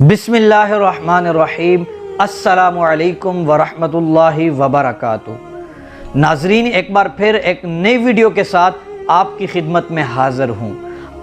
बिस्मिल्लाहिर्रहमानिर्रहीम। अस्सलामुअलैकुम वरहमतुल्लाहि वबरकातुहू। नाजरीन, एक बार फिर एक नई वीडियो के साथ आपकी खिदमत में हाज़िर हूँ।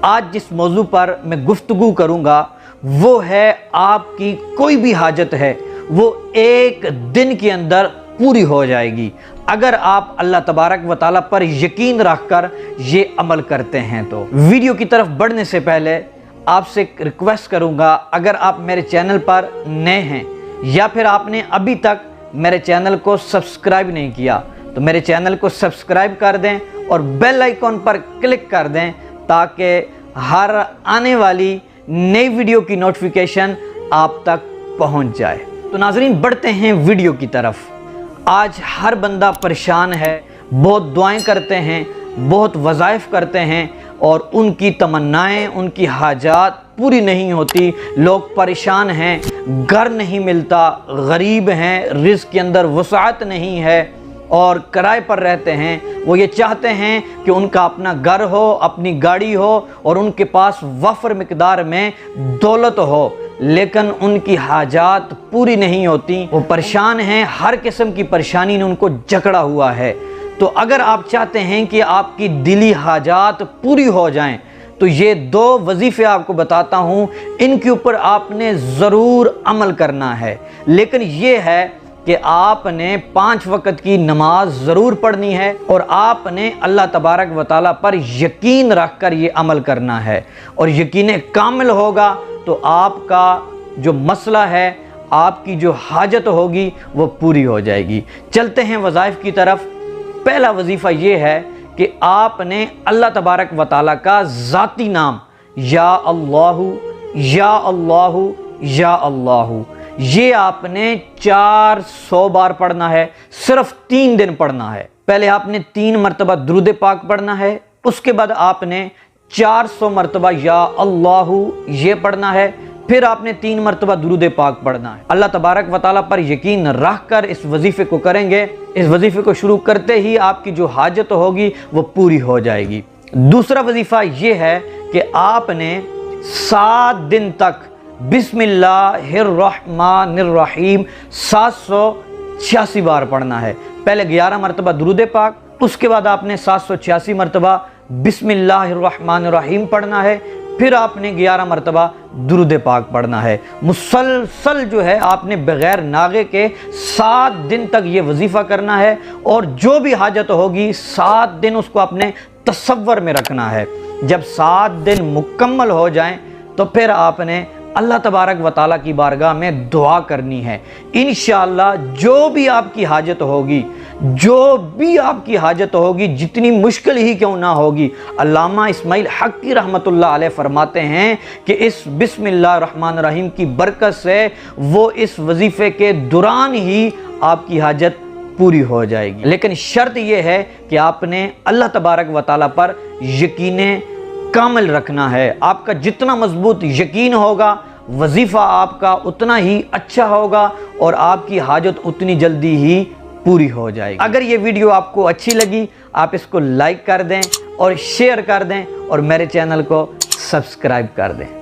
आज जिस मौजू पर मैं गुफ्तगू करूँगा वो है आपकी कोई भी हाजत है वो एक दिन के अंदर पूरी हो जाएगी अगर आप अल्लाह तबारक व तआला पर यकीन रखकर ये अमल करते हैं। तो वीडियो की तरफ बढ़ने से पहले आपसे एक रिक्वेस्ट करूंगा, अगर आप मेरे चैनल पर नए हैं या फिर आपने अभी तक मेरे चैनल को सब्सक्राइब नहीं किया तो मेरे चैनल को सब्सक्राइब कर दें और बेल आइकॉन पर क्लिक कर दें ताकि हर आने वाली नई वीडियो की नोटिफिकेशन आप तक पहुंच जाए। तो नाजरीन, बढ़ते हैं वीडियो की तरफ। आज हर बंदा परेशान है, बहुत दुआएं करते हैं, बहुत वज़ाइफ करते हैं और उनकी तमन्नाएं, उनकी हाजात पूरी नहीं होती। लोग परेशान हैं, घर नहीं मिलता, गरीब हैं, रिज़्क़ के अंदर वसाअत नहीं है और किराए पर रहते हैं। वो ये चाहते हैं कि उनका अपना घर हो, अपनी गाड़ी हो और उनके पास वफ़र मिक़दार में दौलत हो, लेकिन उनकी हाजात पूरी नहीं होती। वो परेशान हैं, हर किस्म की परेशानी ने उनको जकड़ा हुआ है। तो अगर आप चाहते हैं कि आपकी दिली हाजात पूरी हो जाएं तो ये दो वजीफ़े आपको बताता हूँ, इनके ऊपर आपने ज़रूर अमल करना है। लेकिन ये है कि आपने 5 वक़्त की नमाज ज़रूर पढ़नी है और आपने अल्लाह तबारक व तआला पर यकीन रख कर ये अमल करना है। और यकीन कामिल होगा तो आपका जो मसला है, आपकी जो हाजत होगी वो पूरी हो जाएगी। चलते हैं वज़ाइफ की तरफ। पहला वजीफ़ा ये है कि आपने अल्लाह तबारक व तआला का ज़ाती नाम या अल्लाहु या अल्लाहु या अल्लाहु ये आपने 400 बार पढ़ना है। सिर्फ 3 दिन पढ़ना है। पहले आपने 3 मरतबा दुरूद पाक पढ़ना है, उसके बाद आपने 400 मरतबा या अल्लाहु ये पढ़ना है, फिर आपने 3 मरतबा दुरूद पाक पढ़ना है। अल्लाह तबारक व तआला पर यकीन रख कर इस वजीफ़े को करेंगे। इस वजीफ़े को शुरू करते ही आपकी जो हाजत होगी वो पूरी हो जाएगी। दूसरा वजीफ़ा ये है कि आपने 7 दिन तक बिस्मिल्लाहिर्रहमानिर्रहीम 786 बार पढ़ना है। पहले 11 मरतबा दुरूद पाक, उसके बाद आपने 786 मरतबा बिस्मिल्लाहिर्रहमानिर्रहीम पढ़ना है, फिर आपने 11 मरतबा दुरूद पाक पढ़ना है। मुसलसल जो है आपने बग़ैर नागे के 7 दिन तक ये वजीफ़ा करना है और जो भी हाजत होगी 7 दिन उसको अपने तसव्वुर में रखना है। जब 7 दिन मुकम्मल हो जाएं तो फिर आपने अल्लाह तबारक व तआला की बारगाह में दुआ करनी है। इंशाअल्लाह जो भी आपकी हाजत होगी, जो भी आपकी हाजत होगी, जितनी मुश्किल ही क्यों ना होगी, अल्लामा इस्माइल हक़ी रहमतुल्लाह अलैह फरमाते हैं कि इस बिस्मिल्लाहिर्रहमानिर्रहीम की बरकत से वो इस वजीफ़े के दौरान ही आपकी हाजत पूरी हो जाएगी। लेकिन शर्त यह है कि आपने अल्लाह तबारक व तआला पर यकीन कामिल रखना है। आपका जितना मजबूत यकीन होगा वजीफ़ा आपका उतना ही अच्छा होगा और आपकी हाजत उतनी जल्दी ही पूरी हो जाएगी। अगर ये वीडियो आपको अच्छी लगी आप इसको लाइक कर दें और शेयर कर दें और मेरे चैनल को सब्सक्राइब कर दें।